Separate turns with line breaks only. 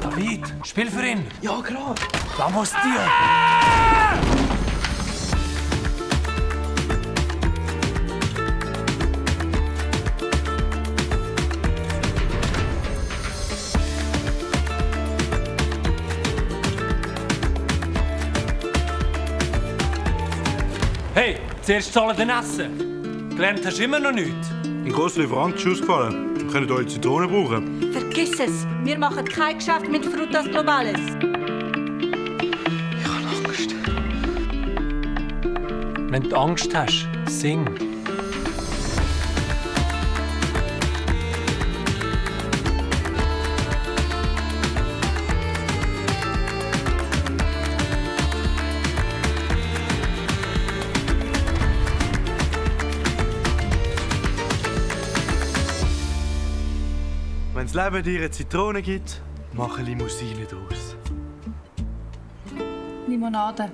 David, spiel für ihn.
Ja, klar.
Vamos, Tio. Hey, zuerst zahlen den Essen. Gelernt hast du immer noch nichts.
Ein grosser Lieferant ist ausgefallen. Wir können eure Zitronen brauchen.
Vergiss es! Wir machen kein Geschäft mit Frutas Globales.
Ich habe Angst.
Wenn du Angst hast, sing.
Wenn das Leben dir eine Zitrone gibt, mach eine Limousine draus.
Limonade.